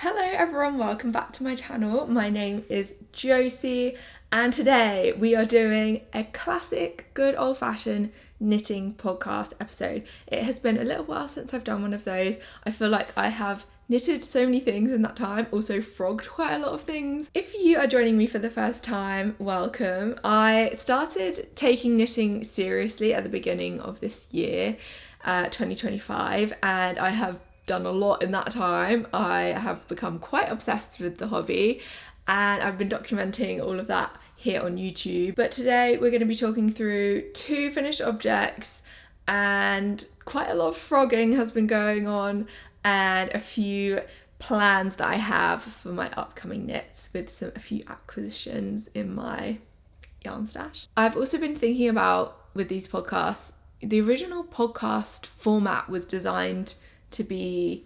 Hello everyone, welcome back to my channel. My name is Josie and today we are doing a classic good old-fashioned knitting podcast episode. It has been a little while since I've done one of those. I feel like I have knitted so many things in that time, also frogged quite a lot of things. If you are joining me for the first time, welcome. I started taking knitting seriously at the beginning of this year, 2025, and I have done a lot in that time. I have become quite obsessed with the hobby and I've been documenting all of that here on YouTube. But today we're going to be talking through two finished objects, and quite a lot of frogging has been going on and a few plans that I have for my upcoming knits with a few acquisitions in my yarn stash. I've also been thinking about, with these podcasts, the original podcast format was designed to be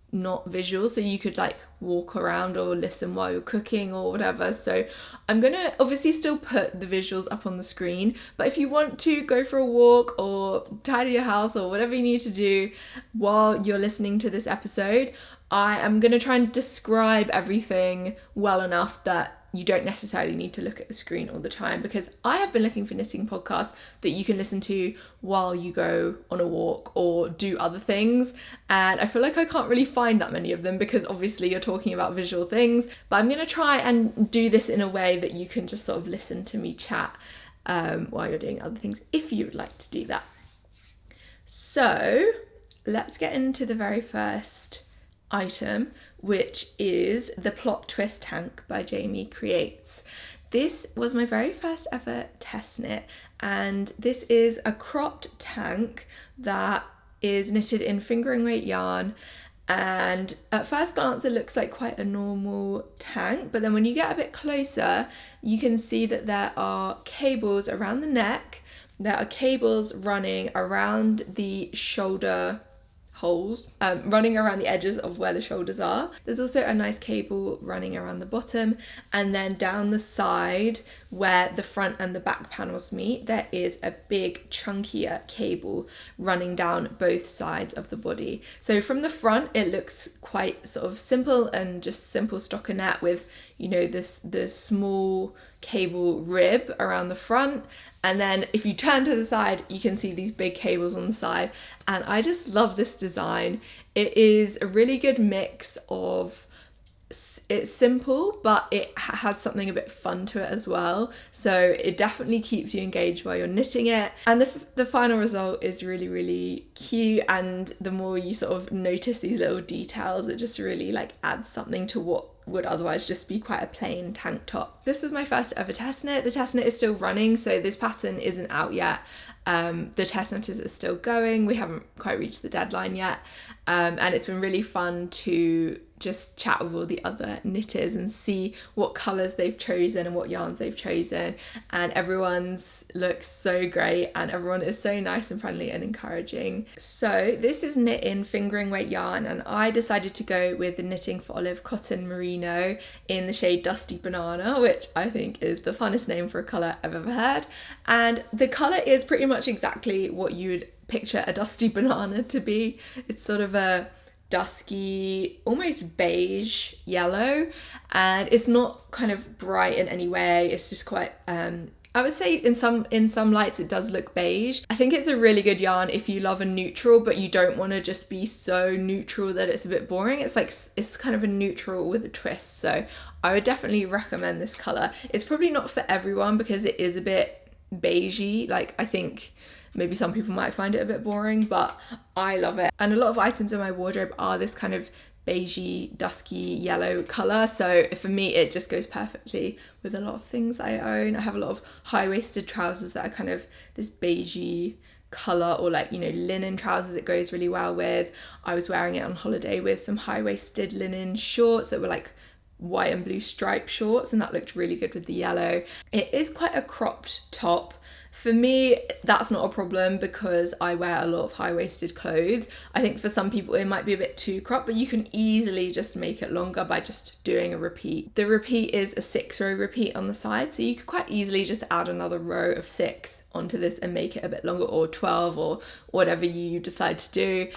not visual, so you could like walk around or listen while you're cooking or whatever. So I'm gonna obviously still put the visuals up on the screen, but if you want to go for a walk or tidy your house or whatever you need to do while you're listening to this episode, I am gonna try and describe everything well enough that you don't necessarily need to look at the screen all the time, because I have been looking for knitting podcasts that you can listen to while you go on a walk or do other things, and I feel like I can't really find that many of them because obviously you're talking about visual things. But I'm going to try and do this in a way that you can just sort of listen to me chat while you're doing other things, if you would like to do that. So let's get into the very first item, which is the Plot Twist Tank by Jamie Creates. This was my very first ever test knit, and this is a cropped tank that is knitted in fingering weight yarn, and at first glance it looks like quite a normal tank, but then when you get a bit closer you can see that there are cables around the neck, there are cables running around the shoulder holes, running around the edges of where the shoulders are. There's also a nice cable running around the bottom, and then down the side where the front and the back panels meet, there is a big chunkier cable running down both sides of the body. So from the front it looks quite sort of simple and just simple stockinette with, you know, the small cable rib around the front, and then if you turn to the side you can see these big cables on the side, and I just love this design. It is a really good mix of, it's simple but it has something a bit fun to it as well, so it definitely keeps you engaged while you're knitting it, and the final result is really cute, and the more you sort of notice these little details, it just really like adds something to what would otherwise just be quite a plain tank top. This was my first ever test knit. The test knit is still running, so this pattern isn't out yet. The test knit is still going. We haven't quite reached the deadline yet, and it's been really fun to just chat with all the other knitters and see what colours they've chosen and what yarns they've chosen, and everyone's looks so great and everyone is so nice and friendly and encouraging. So this is knit in fingering weight yarn, and I decided to go with the Knitting for Olive Cotton Merino in the shade Dusty Banana, which I think is the funnest name for a colour I've ever heard, and the colour is pretty much exactly what you would picture a dusty banana to be. It's sort of a dusky, almost beige yellow, and it's not kind of bright in any way. It's just quite I would say in some lights it does look beige. I think it's a really good yarn if you love a neutral but you don't want to just be so neutral that it's a bit boring. It's like, it's kind of a neutral with a twist, so I would definitely recommend this colour. It's probably not for everyone because it is a bit beigey. Like, I think maybe some people might find it a bit boring, but I love it. And a lot of items in my wardrobe are this kind of beigey, dusky yellow colour, so for me it just goes perfectly with a lot of things I own. I have a lot of high-waisted trousers that are kind of this beigey colour, or like, you know, linen trousers it goes really well with. I was wearing it on holiday with some high-waisted linen shorts that were like white and blue striped shorts, and that looked really good with the yellow. It is quite a cropped top. For me, that's not a problem because I wear a lot of high-waisted clothes. I think for some people it might be a bit too cropped, but you can easily just make it longer by just doing a repeat. The repeat is a 6-row repeat on the side, so you could quite easily just add another row of 6 onto this and make it a bit longer, or 12, or whatever you decide to do.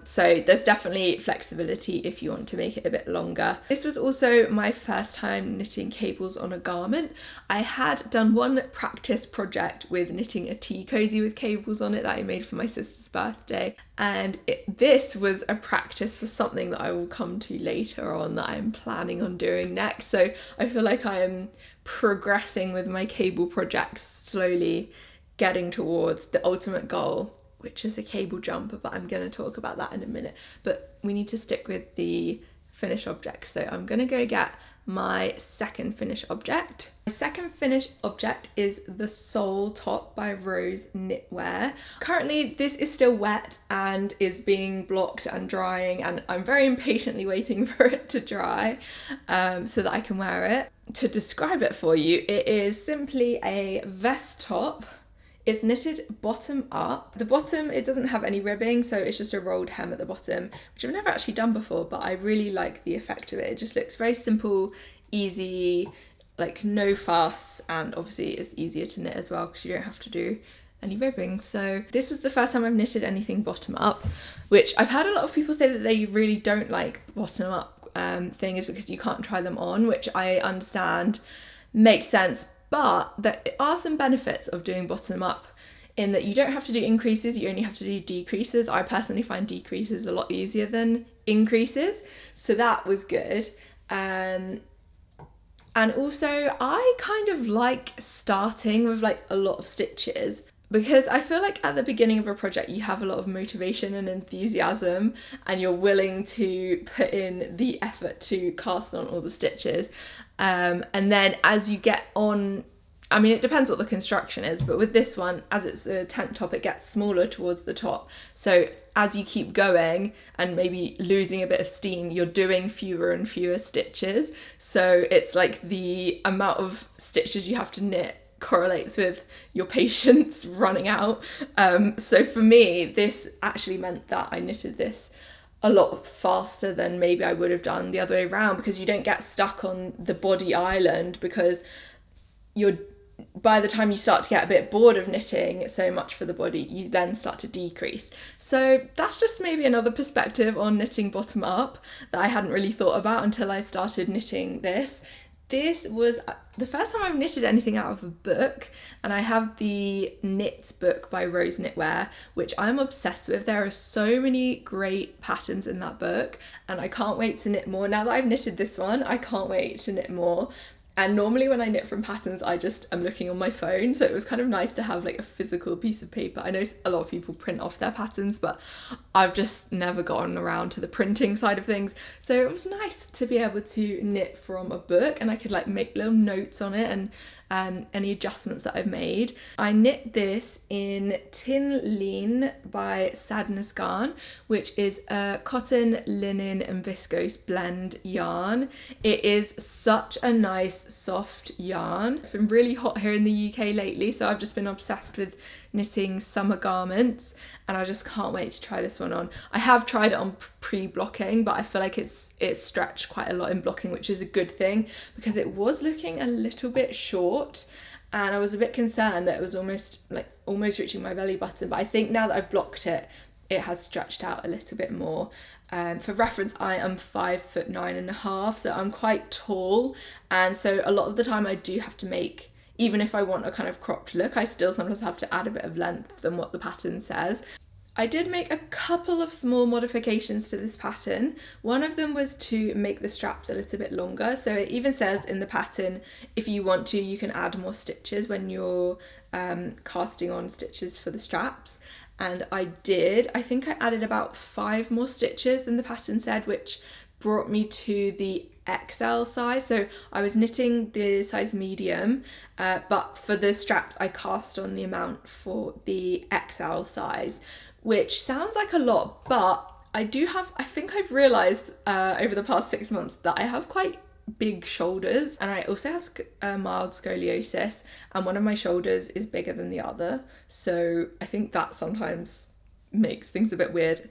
So there's definitely flexibility if you want to make it a bit longer. This was also my first time knitting cables on a garment. I had done one practice project with knitting a tea cozy with cables on it that I made for my sister's birthday, and this was a practice for something that I will come to later on that I'm planning on doing next. So I feel like I am progressing with my cable projects, slowly getting towards the ultimate goal, which is a cable jumper, but I'm going to talk about that in a minute. But we need to stick with the finished object, so I'm going to go get my second finished object. My second finished object is the Soul Top by Rose Knitwear. Currently this is still wet and is being blocked and drying, and I'm very impatiently waiting for it to dry so that I can wear it. To describe it for you, it is simply a vest top. It's knitted bottom up. The bottom, it doesn't have any ribbing, so it's just a rolled hem at the bottom, which I've never actually done before, but I really like the effect of it. It just looks very simple, easy, like no fuss, and obviously it's easier to knit as well because you don't have to do any ribbing. So this was the first time I've knitted anything bottom up, which I've had a lot of people say that they really don't like bottom up thing is because you can't try them on, which I understand, makes sense, but there are some benefits of doing bottom up in that you don't have to do increases, you only have to do decreases. I personally find decreases a lot easier than increases, so that was good. And also I kind of like starting with like a lot of stitches, because I feel like at the beginning of a project you have a lot of motivation and enthusiasm and you're willing to put in the effort to cast on all the stitches, and then as you get on, I mean it depends what the construction is, but with this one, as it's a tank top, it gets smaller towards the top, so as you keep going and maybe losing a bit of steam, you're doing fewer and fewer stitches, so it's like the amount of stitches you have to knit correlates with your patience running out. So for me, this actually meant that I knitted this a lot faster than maybe I would have done the other way around, because you don't get stuck on the body island, because by the time you start to get a bit bored of knitting so much for the body, you then start to decrease. So that's just maybe another perspective on knitting bottom up that I hadn't really thought about until I started knitting this. This was the first time I've knitted anything out of a book, and I have the Knits book by Rose Knitwear, which I'm obsessed with. There are so many great patterns in that book, and I can't wait to knit more. Now that I've knitted this one, I can't wait to knit more. And normally when I knit from patterns, I just am looking on my phone, so it was kind of nice to have like a physical piece of paper. I know a lot of people print off their patterns, but I've just never gotten around to the printing side of things. So it was nice to be able to knit from a book, and I could like make little notes on it and any adjustments that I've made. I knit this in Tin Lean by Sadness Garn, which is a cotton, linen and viscose blend yarn. It is such a nice soft yarn. It's been really hot here in the UK lately, so I've just been obsessed with knitting summer garments, and I just can't wait to try this one on. I have tried it on pre-blocking, but I feel like it's stretched quite a lot in blocking, which is a good thing because it was looking a little bit short, and I was a bit concerned that it was almost reaching my belly button, but I think now that I've blocked it, it has stretched out a little bit more. For reference, I am 5'9.5", so I'm quite tall, and so a lot of the time I do have to make, even if I want a kind of cropped look, I still sometimes have to add a bit of length than what the pattern says. I did make a couple of small modifications to this pattern. One of them was to make the straps a little bit longer. So it even says in the pattern, if you want to, you can add more stitches when you're casting on stitches for the straps. And I did. I think I added about 5 more stitches than the pattern said, which brought me to the XL size. So I was knitting the size medium, but for the straps I cast on the amount for the XL size, which sounds like a lot, but I think I've realized over the past 6 months that I have quite big shoulders, and I also have mild scoliosis, and one of my shoulders is bigger than the other, so I think that sometimes makes things a bit weird.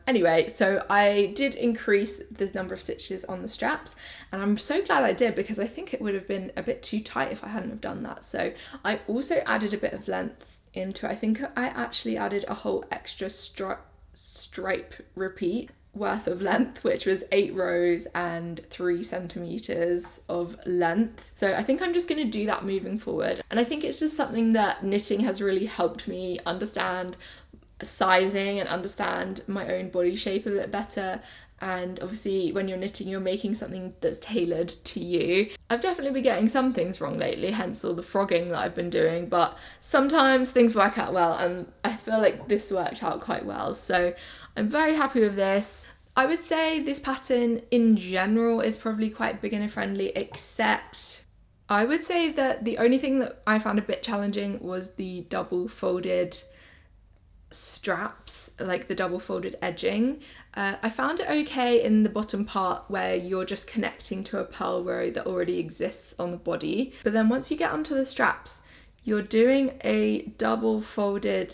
Anyway, so I did increase the number of stitches on the straps, and I'm so glad I did, because I think it would have been a bit too tight if I hadn't have done that. So I also added a bit of length into it. I think I actually added a whole extra stripe repeat worth of length, which was 8 rows and 3 centimeters of length. So I think I'm just going to do that moving forward, and I think it's just something that knitting has really helped me understand sizing and understand my own body shape a bit better. And obviously when you're knitting, you're making something that's tailored to you. I've definitely been getting some things wrong lately, hence all the frogging that I've been doing, but sometimes things work out well, and I feel like this worked out quite well. So I'm very happy with this. I would say this pattern in general is probably quite beginner friendly, except I would say that the only thing that I found a bit challenging was the double folded straps, like the double folded edging. I found it okay in the bottom part where you're just connecting to a purl row that already exists on the body, but then once you get onto the straps, you're doing a double folded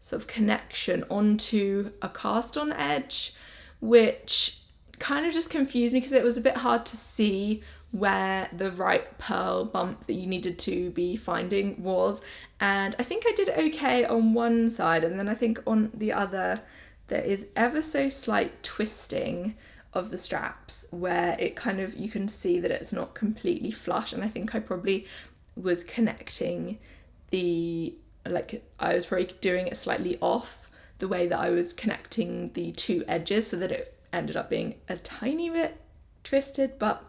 sort of connection onto a cast on edge, which kind of just confused me because it was a bit hard to see where the right purl bump that you needed to be finding was. And I think I did okay on one side, and then I think on the other there is ever so slight twisting of the straps where it kind of, you can see that it's not completely flush, and I think I probably was connecting I was probably doing it slightly off the way that I was connecting the two edges, so that it ended up being a tiny bit twisted, but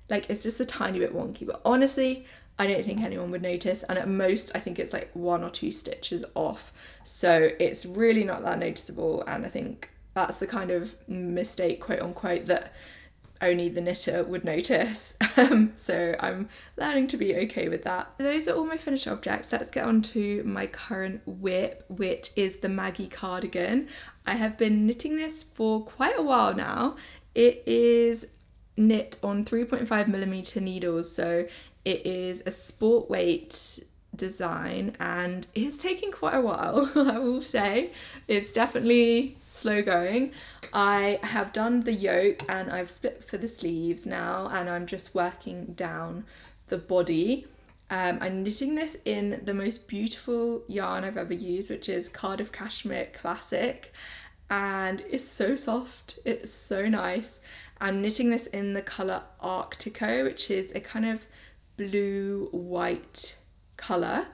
like it's just a tiny bit wonky. But honestly, I don't think anyone would notice, and at most I think it's like 1 or 2 stitches off, so it's really not that noticeable. And I think that's the kind of mistake, quote unquote, that only the knitter would notice. So I'm learning to be okay with that. Those are all my finished objects. Let's get on to my current whip, which is the Maggie cardigan. I have been knitting this for quite a while now. It is knit on 3.5mm needles, so it is a sport weight design, and it's taking quite a while. I will say it's definitely slow going. I have done the yoke and I've split for the sleeves now, and I'm just working down the body. I'm knitting this in the most beautiful yarn I've ever used, which is Cardiff Cashmere Classic, and it's so soft, it's so nice. I'm knitting this in the colour Arctico, which is a kind of blue-white colour.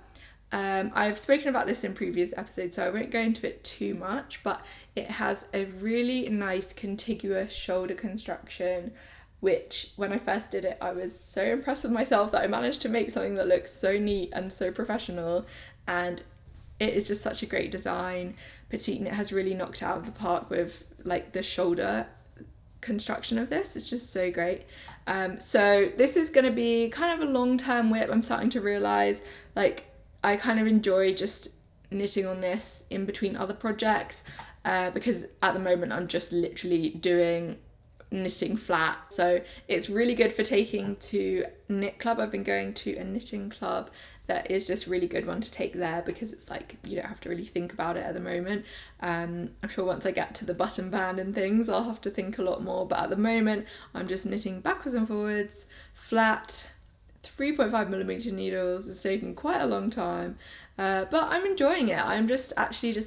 I've spoken about this in previous episodes, so I won't go into it too much, but it has a really nice contiguous shoulder construction, which when I first did it, I was so impressed with myself that I managed to make something that looks so neat and so professional, and it is just such a great design. Petite Knit has really knocked out of the park with like the shoulder construction of this. It's just so great. So this is going to be kind of a long-term whip. I'm starting to realize like I kind of enjoy just knitting on this in between other projects, because at the moment I'm just literally doing knitting flat. So it's really good for taking to knit club. I've been going to a knitting club that is just really good one to take there, because it's like you don't have to really think about it at the moment. I'm sure once I get to the button band and things I'll have to think a lot more, but at the moment I'm just knitting backwards and forwards flat 3.5mm needles. It's taken quite a long time, but I'm enjoying it. I'm just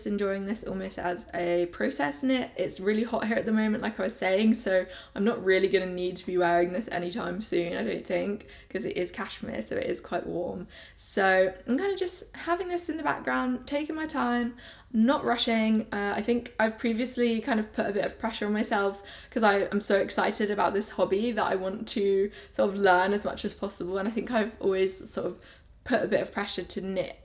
enjoying this almost as a process knit. It's really hot here at the moment, like I was saying, so I'm not really going to need to be wearing this anytime soon, I don't think, because it is cashmere, so it is quite warm. So I'm kind of just having this in the background, taking my time, not rushing. I think I've previously kind of put a bit of pressure on myself because I am so excited about this hobby that I want to sort of learn as much as possible, and I think I've always sort of put a bit of pressure to knit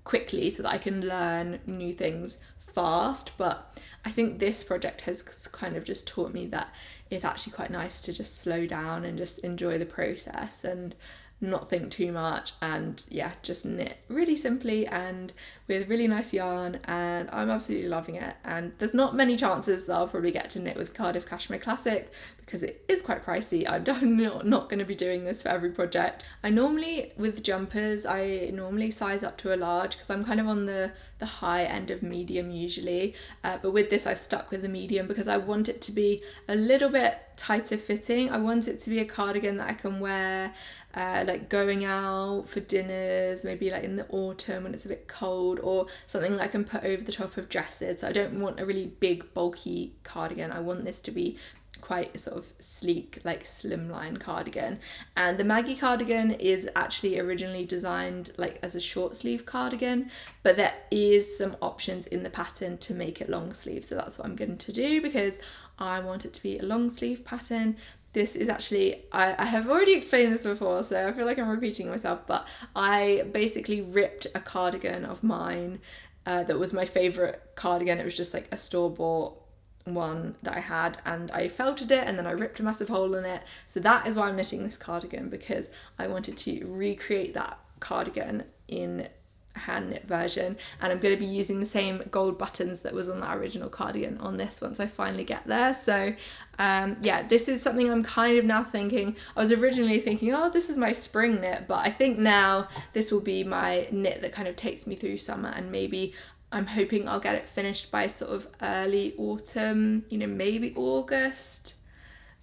quickly so that I can learn new things fast. But I think this project has kind of just taught me that it's actually quite nice to just slow down and just enjoy the process. And not think too much, and yeah, just knit really simply and with really nice yarn, and I'm absolutely loving it. And there's not many chances that I'll probably get to knit with Cardiff Cashmere Classic because it is quite pricey. I'm definitely not going to be doing this for every project. I normally, with jumpers, I normally size up to a large because I'm kind of on the high end of medium usually, but with this I've stuck with the medium because I want it to be a little bit tighter fitting. I want it to be a cardigan that I can wear like going out for dinners, maybe like in the autumn when it's a bit cold, or something that I can put over the top of dresses. So I don't want a really big bulky cardigan. I want this to be quite a sort of sleek, like slimline cardigan. And the Maggie cardigan is actually originally designed like as a short sleeve cardigan, but there is some options in the pattern to make it long sleeve, so that's what I'm going to do because I want it to be a long sleeve pattern. This is actually, I have already explained this before, so I feel like I'm repeating myself, but I basically ripped a cardigan of mine that was my favourite cardigan. It was just like a store-bought one that I had, and I felted it and then I ripped a massive hole in it. So that is why I'm knitting this cardigan, because I wanted to recreate that cardigan in hand knit version, and I'm going to be using the same gold buttons that was on that original cardigan on this once I finally get there. So yeah, this is something I'm kind of now thinking. I was originally thinking, oh, this is my spring knit, but I think now this will be my knit that kind of takes me through summer, and maybe I'm hoping I'll get it finished by sort of early autumn, you know, maybe August,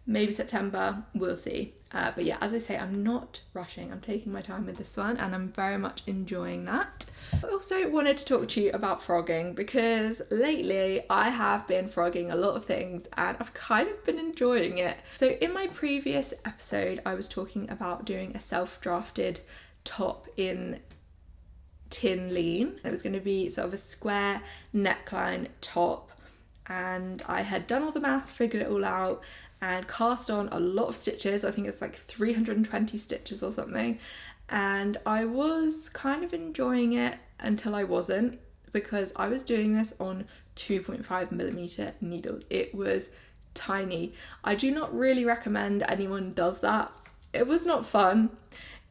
maybe September, we'll see. But yeah, as I say, I'm not rushing. I'm taking my time with this one and I'm very much enjoying that. I also wanted to talk to you about frogging because lately I have been frogging a lot of things and I've kind of been enjoying it. So in my previous episode, I was talking about doing a self-drafted top in tin lean. It was going to be sort of a square neckline top, and I had done all the maths, figured it all out, and cast on a lot of stitches. I think it's like 320 stitches or something, and I was kind of enjoying it until I wasn't, because I was doing this on 2.5mm needles. It was tiny. I do not really recommend anyone does that. It was not fun.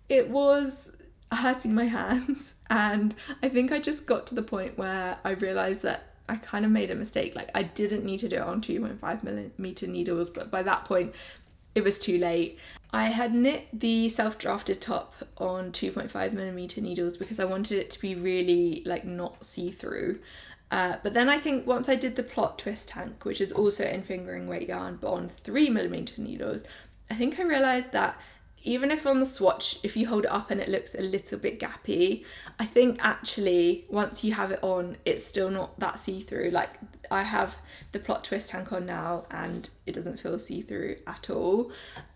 It was hurting my hands, and I think I just got to the point where I realized that I kind of made a mistake. Like, I didn't need to do it on 2.5mm needles, but by that point it was too late. I had knit the self-drafted top on 2.5mm needles because I wanted it to be really like not see-through. But then I think once I did the plot twist tank, which is also in fingering weight yarn but on 3mm needles, I think I realized that even if on the swatch, if you hold it up and it looks a little bit gappy, I think actually once you have it on, it's still not that see-through. Like, I have the plot twist tank on now and it doesn't feel see-through at all.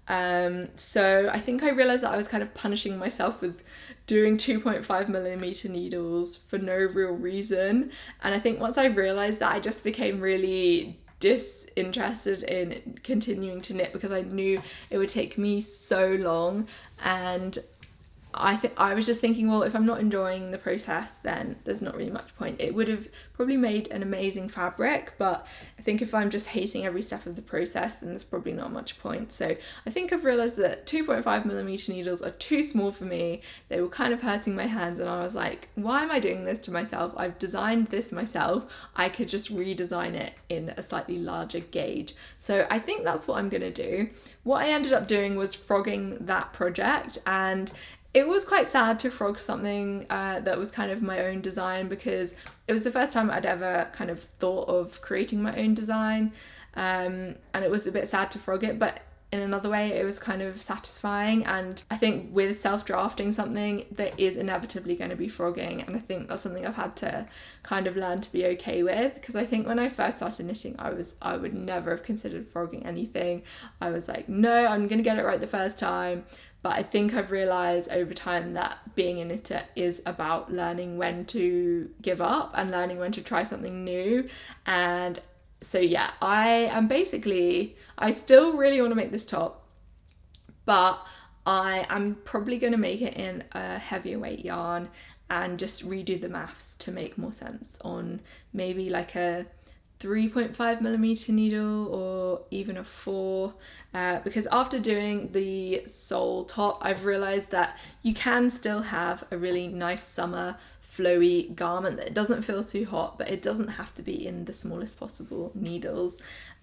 So I think I realised that I was kind of punishing myself with doing 2.5mm needles for no real reason. And I think once I realised that, I just became really disinterested in continuing to knit because I knew it would take me so long, and I was just thinking, well, if I'm not enjoying the process, then there's not really much point. It would have probably made an amazing fabric, but I think if I'm just hating every step of the process, then there's probably not much point. So I think I've realised that 2.5mm needles are too small for me. They were kind of hurting my hands, and I was like, why am I doing this to myself? I've designed this myself. I could just redesign it in a slightly larger gauge. So I think that's what I'm gonna do. What I ended up doing was frogging that project, and it was quite sad to frog something that was kind of my own design, because it was the first time I'd ever kind of thought of creating my own design, and it was a bit sad to frog it, but in another way it was kind of satisfying. And I think with self-drafting something, there is inevitably going to be frogging, and I think that's something I've had to kind of learn to be okay with, because I think when I first started knitting, I would never have considered frogging anything. I was like, no, I'm gonna get it right the first time. But I think I've realised over time that being a knitter is about learning when to give up and learning when to try something new. And so yeah, I still really want to make this top, but I am probably going to make it in a heavier weight yarn and just redo the maths to make more sense on maybe like a 3.5mm needle or even a 4, because after doing the sole top I've realized that you can still have a really nice summer flowy garment that doesn't feel too hot, but it doesn't have to be in the smallest possible needles.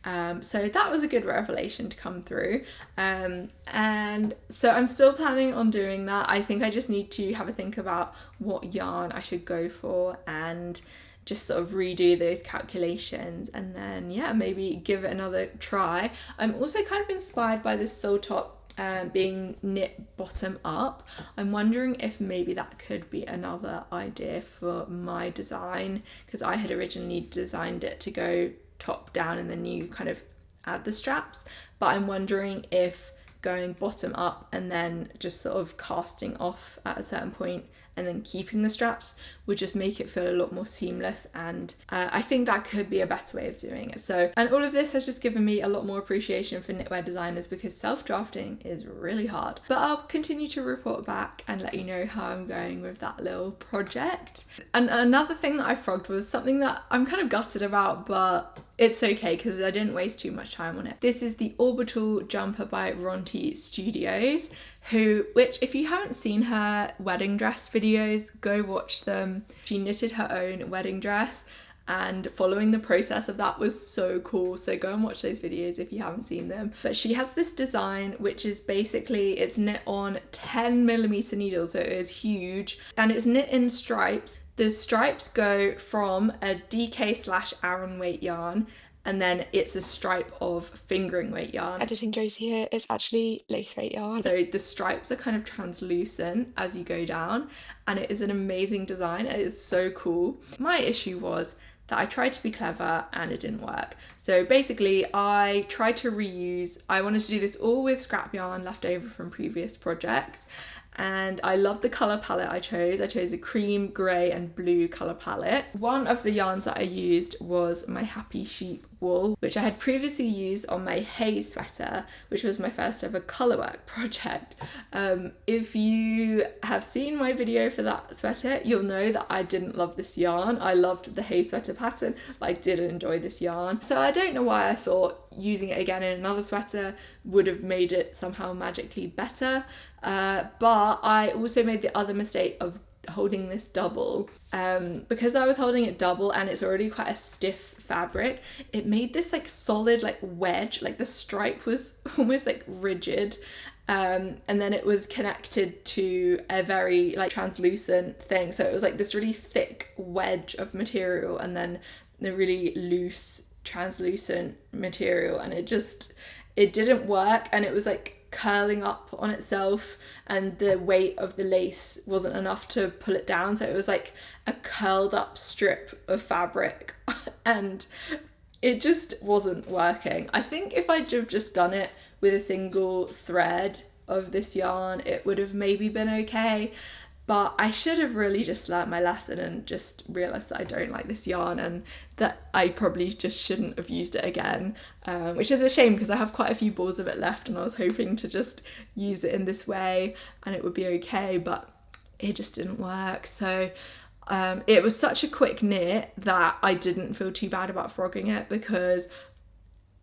So that was a good revelation to come through, and so I'm still planning on doing that. I think I just need to have a think about what yarn I should go for and just sort of redo those calculations, and then yeah, maybe give it another try. I'm also kind of inspired by this sole top being knit bottom up. I'm wondering if maybe that could be another idea for my design, because I had originally designed it to go top down and then you kind of add the straps, but I'm wondering if going bottom up and then just sort of casting off at a certain point and then keeping the straps would just make it feel a lot more seamless, and I think that could be a better way of doing it. So, and all of this has just given me a lot more appreciation for knitwear designers, because self-drafting is really hard. But I'll continue to report back and let you know how I'm going with that little project. And another thing that I frogged was something that I'm kind of gutted about, but it's okay because I didn't waste too much time on it. This is the Orbital jumper by Ronti Studios, which if you haven't seen her wedding dress videos, go watch them. She knitted her own wedding dress, and following the process of that was so cool, so go and watch those videos if you haven't seen them. But she has this design which is basically, it's knit on 10mm needles, so it is huge, and it's knit in stripes. The stripes go from a DK/Aran weight yarn, and then it's a stripe of fingering weight yarn. Editing Josie here, it's actually lace weight yarn. So the stripes are kind of translucent as you go down, and it is an amazing design. It is so cool. My issue was that I tried to be clever and it didn't work. So basically I tried to reuse, I wanted to do this all with scrap yarn left over from previous projects, and I love the colour palette I chose. I chose a cream, grey and blue colour palette. One of the yarns that I used was my Happy Sheep wool, which I had previously used on my Haze sweater, which was my first ever colourwork project. If you have seen my video for that sweater, you'll know that I didn't love this yarn. I loved the Haze sweater pattern, but I didn't enjoy this yarn. So I don't know why I thought using it again in another sweater would have made it somehow magically better. But I also made the other mistake of holding this double. Because I was holding it double and it's already quite a stiff fabric, it made this like solid like wedge, like the stripe was almost like rigid, and then it was connected to a very like translucent thing, so it was like this really thick wedge of material and then the really loose translucent material, and it didn't work, and it was like curling up on itself, and the weight of the lace wasn't enough to pull it down, so it was like a curled up strip of fabric and it just wasn't working. I think if I'd have just done it with a single thread of this yarn, it would have maybe been okay, but I should have really just learnt my lesson and just realised that I don't like this yarn and that I probably just shouldn't have used it again, which is a shame because I have quite a few balls of it left and I was hoping to just use it in this way and it would be okay, but it just didn't work. So it was such a quick knit that I didn't feel too bad about frogging it because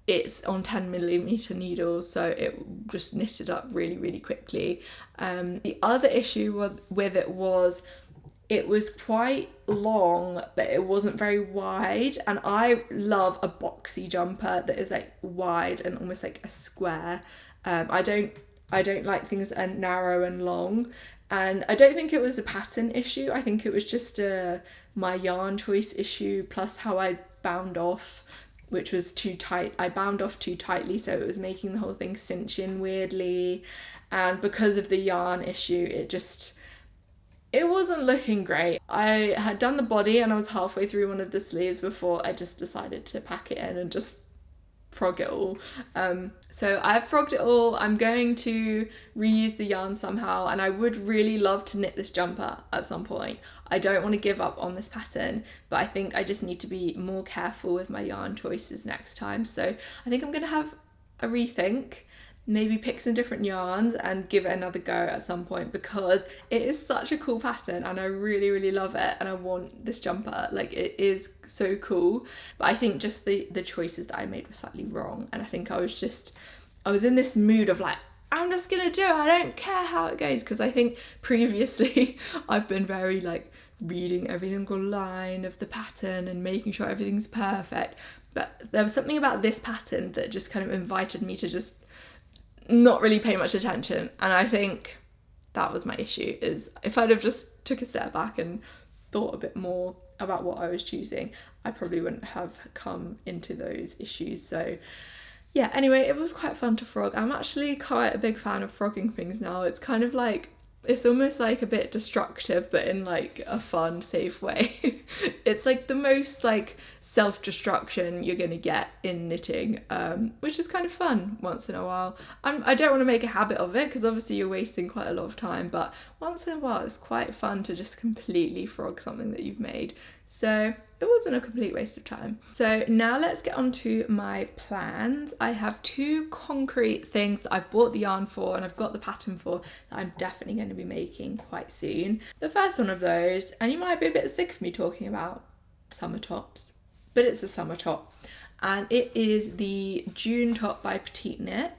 it's on 10mm needles, so it just knitted up really, really quickly. The other issue with it was quite long, but it wasn't very wide, and I love a boxy jumper that is like wide and almost like a square. I don't like things that are narrow and long, and I don't think it was a pattern issue. I think it was just my yarn choice issue, plus how I bound off, which was too tight. I bound off too tightly, so it was making the whole thing cinch in weirdly, and because of the yarn issue, it wasn't looking great. I had done the body and I was halfway through one of the sleeves before I just decided to pack it in and just frog it all. So I've frogged it all. I'm going to reuse the yarn somehow, and I would really love to knit this jumper at some point. I don't want to give up on this pattern, but I think I just need to be more careful with my yarn choices next time. So I think I'm going to have a rethink. maybe pick some different yarns and give it another go at some point, because it is such a cool pattern and I really love it, and I want this jumper. Like, it is so cool, but I think just the choices that I made were slightly wrong, and I think I was in this mood of like, I'm just gonna do it, I don't care how it goes, because I think previously I've been very like reading every single line of the pattern and making sure everything's perfect, but there was something about this pattern that just kind of invited me to just not really pay much attention. And I think that was my issue, is if I'd have just took a step back and thought a bit more about what I was choosing, I probably wouldn't have come into those issues. So yeah, anyway, it was quite fun to frog. I'm actually quite a big fan of frogging things now. It's kind of like, it's almost like a bit destructive, but in like a fun, safe way. It's like the most like self-destruction you're gonna get in knitting, which is kind of fun once in a while. I don't want to make a habit of it, because obviously you're wasting quite a lot of time, but once in a while it's quite fun to just completely frog something that you've made. So it wasn't a complete waste of time. So now let's get on to my plans. I have 2 concrete things that I've bought the yarn for and I've got the pattern for that I'm definitely going to be making quite soon. The first one of those, and you might be a bit sick of me talking about summer tops, but it's a summer top, and it is the June top by Petite Knit.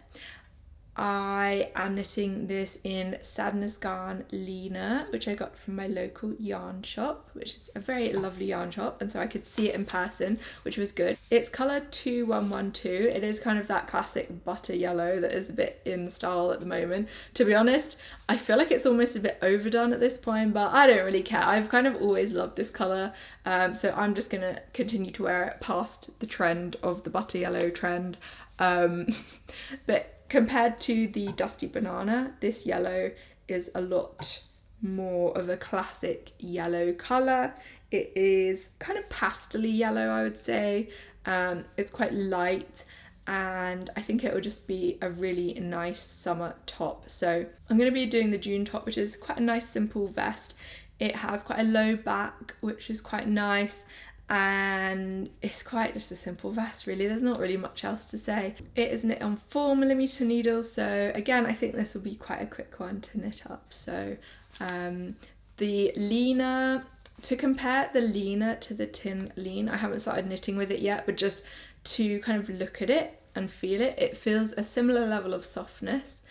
I am knitting this in Sadness Garn Lena, which I got from my local yarn shop, which is a very lovely yarn shop, and so I could see it in person, which was good. It's colour 2112. It is kind of that classic butter yellow that is a bit in style at the moment. To be honest, I feel like it's almost a bit overdone at this point, but I don't really care. I've kind of always loved this colour, so I'm just going to continue to wear it past the trend of the butter yellow trend. But compared to the Dusty Banana, this yellow is a lot more of a classic yellow colour. It is kind of pastel-y yellow, I would say. It's quite light, and I think it will just be a really nice summer top. So I'm going to be doing the June top, which is quite a nice simple vest. It has quite a low back, which is quite nice, and it's quite just a simple vest really. There's not really much else to say. It is knit on 4mm needles, so again I think this will be quite a quick one to knit up. So the Lena, to compare the Lena to the Tin Lean, I haven't started knitting with it yet, but just to kind of look at it and feel it, it feels a similar level of softness,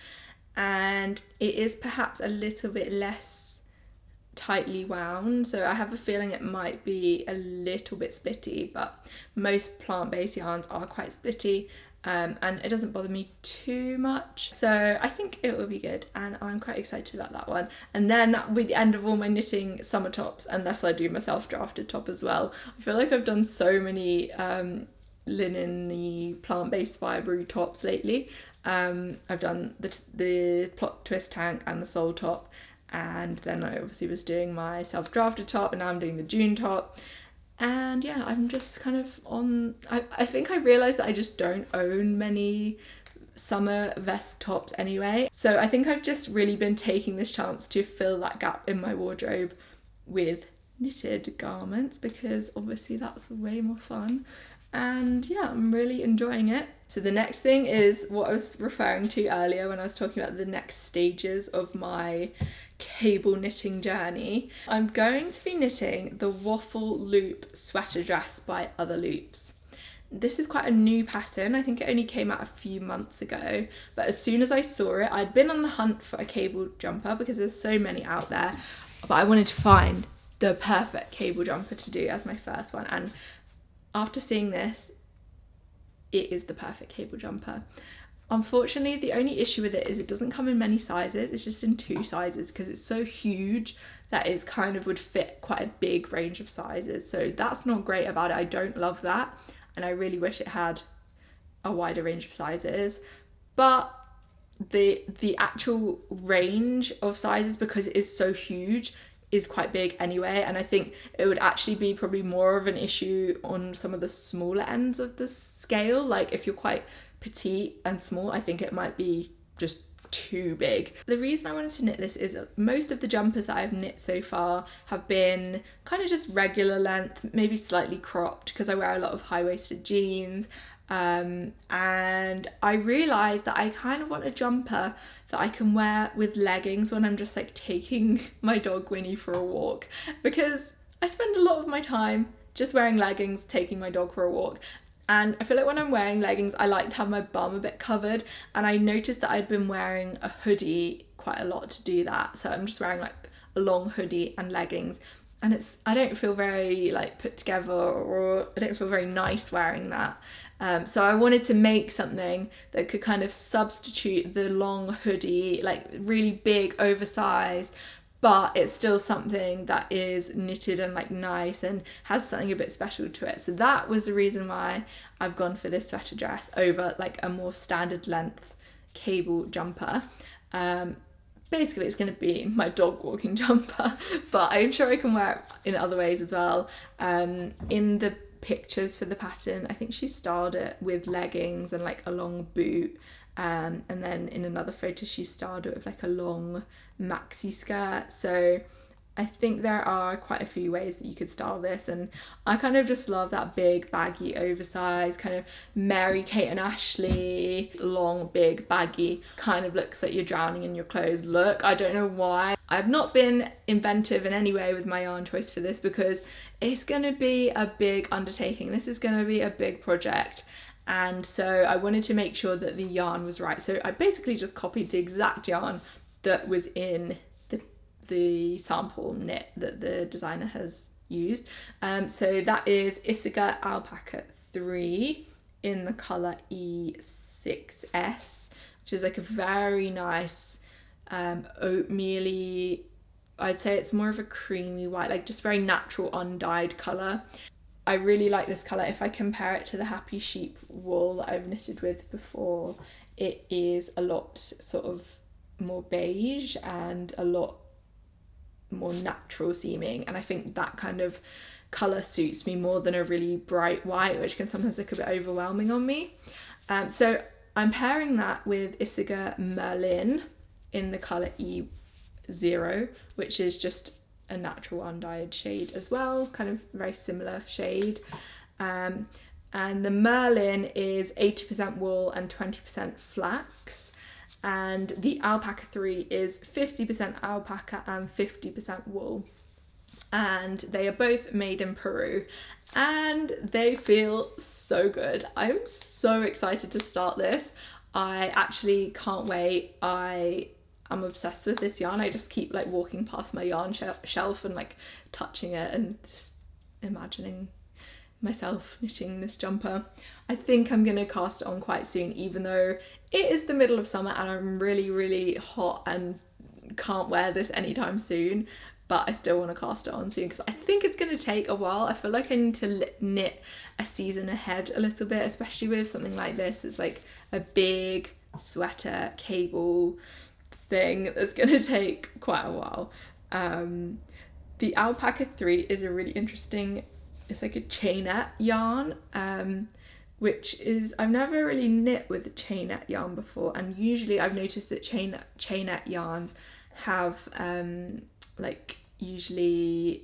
and it is perhaps a little bit less tightly wound, so I have a feeling it might be a little bit splitty, but most plant-based yarns are quite splitty, and it doesn't bother me too much, so I think it will be good, and I'm quite excited about that one. And then that will be the end of all my knitting summer tops, unless I do my self-drafted top as well. I feel like I've done so many linen-y plant-based fibre tops lately. I've done the plot twist tank and the sole top, and then I obviously was doing my self-drafted top, and now I'm doing the June top. And yeah, I'm just kind of on, I think I realised that I just don't own many summer vest tops anyway, so I think I've just really been taking this chance to fill that gap in my wardrobe with knitted garments, because obviously that's way more fun. And yeah, I'm really enjoying it. So the next thing is what I was referring to earlier when I was talking about the next stages of my cable knitting journey. I'm going to be knitting the Waffle Loop sweater dress by Other Loops. This is quite a new pattern. I think it only came out a few months ago, but as soon as I saw it, I'd been on the hunt for a cable jumper because there's so many out there, but I wanted to find the perfect cable jumper to do as my first one, and after seeing this, it is the perfect cable jumper. Unfortunately, the only issue with it is it doesn't come in many sizes. It's just in 2 sizes because it's so huge that it kind of would fit quite a big range of sizes. So that's not great about it. I don't love that, and I really wish it had a wider range of sizes. But the actual range of sizes, because it is so huge, is quite big anyway, and I think it would actually be probably more of an issue on some of the smaller ends of the scale. Like if you're quite petite and small, I think it might be just too big. The reason I wanted to knit this is most of the jumpers that I've knit so far have been kind of just regular length, maybe slightly cropped, because I wear a lot of high-waisted jeans, And I realised that I kind of want a jumper that I can wear with leggings when I'm just like taking my dog Winnie for a walk, because I spend a lot of my time just wearing leggings taking my dog for a walk. And I feel like when I'm wearing leggings, I like to have my bum a bit covered. And I noticed that I'd been wearing a hoodie quite a lot to do that. So I'm just wearing like a long hoodie and leggings. And I don't feel very like put together, or I don't feel very nice wearing that. So I wanted to make something that could kind of substitute the long hoodie, like really big, oversized, but it's still something that is knitted and like nice and has something a bit special to it. So that was the reason why I've gone for this sweater dress over like a more standard length cable jumper. Basically it's going to be my dog walking jumper, but I'm sure I can wear it in other ways as well. In the pictures for the pattern, I think she styled it with leggings and like a long boot, and then in another photo she styled it with like a long maxi skirt. So I think there are quite a few ways that you could style this, and I kind of just love that big baggy oversized kind of Mary Kate and Ashley long big baggy kind of looks like you're drowning in your clothes look. I don't know why. I've not been inventive in any way with my yarn choice for this, because it's going to be a big undertaking. This is going to be a big project, and so I wanted to make sure that the yarn was right. So I basically just copied the exact yarn that was in the sample knit that the designer has used. So that is Issachar Alpaca 3 in the colour E6S, which is like a very nice oatmeal-y, I'd say it's more of a creamy white, like just very natural undyed colour. I really like this colour. If I compare it to the Happy Sheep wool that I've knitted with before, it is a lot sort of more beige and a lot more natural seeming, and I think that kind of colour suits me more than a really bright white, which can sometimes look a bit overwhelming on me. So I'm pairing that with Issachar Merlin in the colour E0, which is just a natural undyed shade as well, kind of very similar shade. And the Merlin is 80% wool and 20% flax. And the Alpaca 3 is 50% alpaca and 50% wool. And they are both made in Peru, and they feel so good. I'm so excited to start this. I actually can't wait. I'm obsessed with this yarn. I just keep like walking past my yarn shelf and like touching it and just imagining myself knitting this jumper. I think I'm gonna cast it on quite soon, even though it is the middle of summer and I'm really hot and can't wear this anytime soon, but I still want to cast it on soon because I think it's going to take a while. I feel like I need to knit a season ahead a little bit, especially with something like this. It's like a big sweater cable thing that's going to take quite a while. The Alpaca 3 is a really interesting, it's like a chainette yarn, which is, I've never really knit with a chainette yarn before, and usually I've noticed that chainette yarns have like usually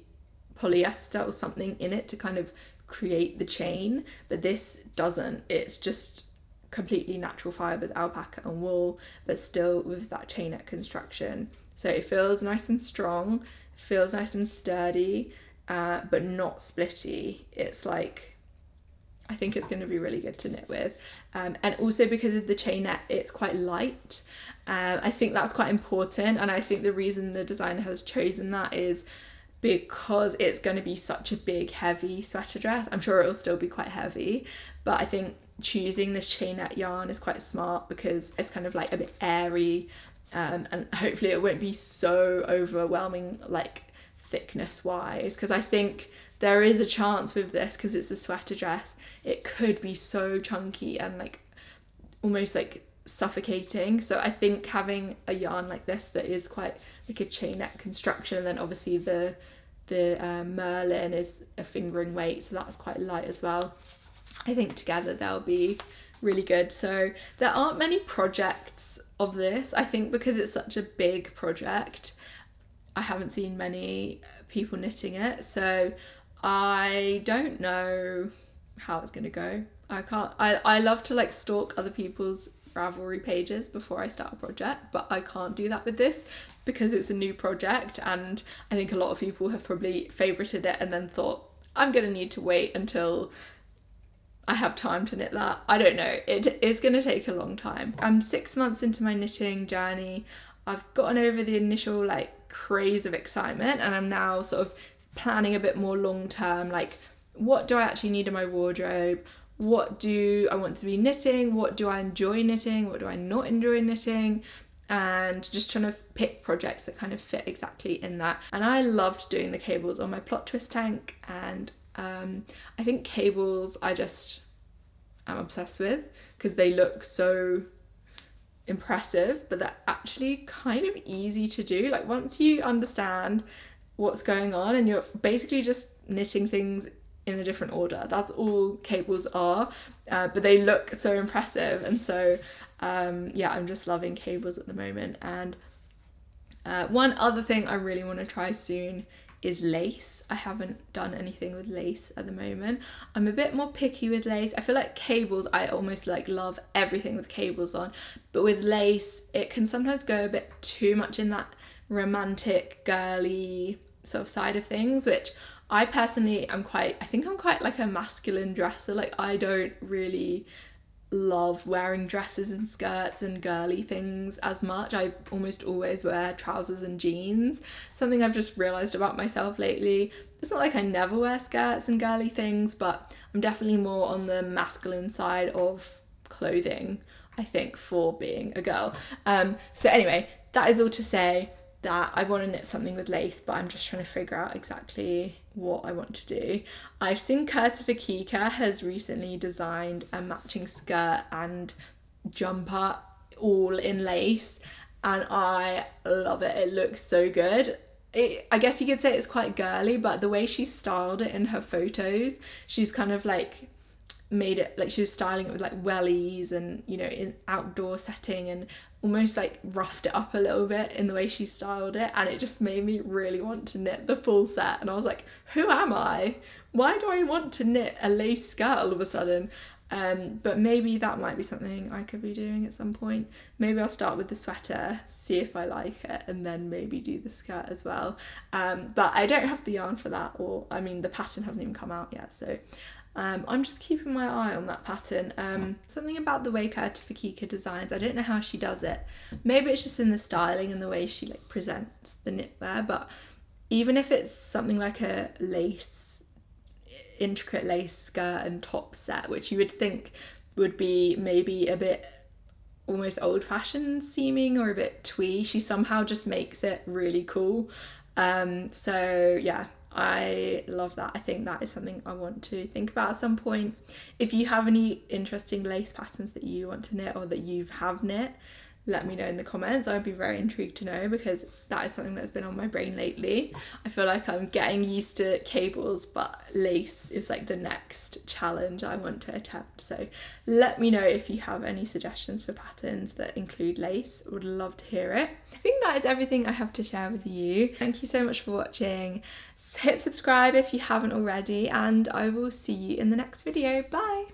polyester or something in it to kind of create the chain, but this doesn't. It's just completely natural fibres, alpaca and wool, but still with that chainette construction. So it feels nice and strong, feels nice and sturdy, but not splitty. It's like, I think it's going to be really good to knit with. And also because of the chainette, it's quite light. I think that's quite important, and I think the reason the designer has chosen that is because it's going to be such a big, heavy sweater dress. I'm sure it'll still be quite heavy, but I think choosing this chainette yarn is quite smart because it's kind of like a bit airy, and hopefully it won't be so overwhelming like thickness wise, because I think there is a chance with this, because it's a sweater dress, it could be so chunky and like almost like suffocating. So I think having a yarn like this that is quite like a chainette construction, and then obviously the Merlin is a fingering weight, so that's quite light as well. I think together they'll be really good. So there aren't many projects of this, I think, because it's such a big project. I haven't seen many people knitting it, so I don't know how it's going to go. I can't. I love to like stalk other people's Ravelry pages before I start a project, but I can't do that with this because it's a new project, and I think a lot of people have probably favorited it and then thought, I'm gonna need to wait until I have time to knit that. I don't know. It is gonna take a long time. I'm 6 months into my knitting journey. I've gotten over the initial like craze of excitement, and I'm now sort of planning a bit more long term, like what do I actually need in my wardrobe? What do I want to be knitting? What do I enjoy knitting? What do I not enjoy knitting? And just trying to pick projects that kind of fit exactly in that. And I loved doing the cables on my plot twist tank, and I think cables I'm obsessed with because they look so impressive, but they're actually kind of easy to do. Like once you understand what's going on and you're basically just knitting things in a different order, that's all cables are, but they look so impressive. And so yeah, I'm just loving cables at the moment. And one other thing I really want to try soon is lace. I haven't done anything with lace at the moment. I'm a bit more picky with lace. I feel like cables, I almost like love everything with cables on, but with lace it can sometimes go a bit too much in that romantic girly sort of side of things, which I personally am I think I'm quite like a masculine dresser. Like I don't really love wearing dresses and skirts and girly things as much. I almost always wear trousers and jeans. Something I've just realised about myself lately. It's not like I never wear skirts and girly things, but I'm definitely more on the masculine side of clothing, I think, for being a girl. So anyway, that is all to say that I want to knit something with lace, but I'm just trying to figure out exactly what I want to do. I've seen Kika has recently designed a matching skirt and jumper all in lace, and I love it. It looks so good. I guess you could say it's quite girly, but the way she styled it in her photos, she's kind of like made it like she was styling it with like wellies and, you know, in outdoor setting, and almost like roughed it up a little bit in the way she styled it, and it just made me really want to knit the full set. And I was like, who am I? Why do I want to knit a lace skirt all of a sudden? But maybe that might be something I could be doing at some point. Maybe I'll start with the sweater, see if I like it, and then maybe do the skirt as well. But I don't have the yarn for that, or I mean the pattern hasn't even come out yet, so I'm just keeping my eye on that pattern. Something about the way Kika designs, I don't know how she does it. Maybe it's just in the styling and the way she like presents the knitwear, but even if it's something like a intricate lace skirt and top set, which you would think would be maybe a bit almost old-fashioned seeming or a bit twee, she somehow just makes it really cool. So yeah, I love that. I think that is something I want to think about at some point. If you have any interesting lace patterns that you want to knit or that you have knit, let me know in the comments. I'd be very intrigued to know, because that is something that's been on my brain lately. I feel like I'm getting used to cables, but lace is like the next challenge I want to attempt. So let me know if you have any suggestions for patterns that include lace. I would love to hear it. I think that is everything I have to share with you. Thank you so much for watching. Hit subscribe if you haven't already, and I will see you in the next video. Bye!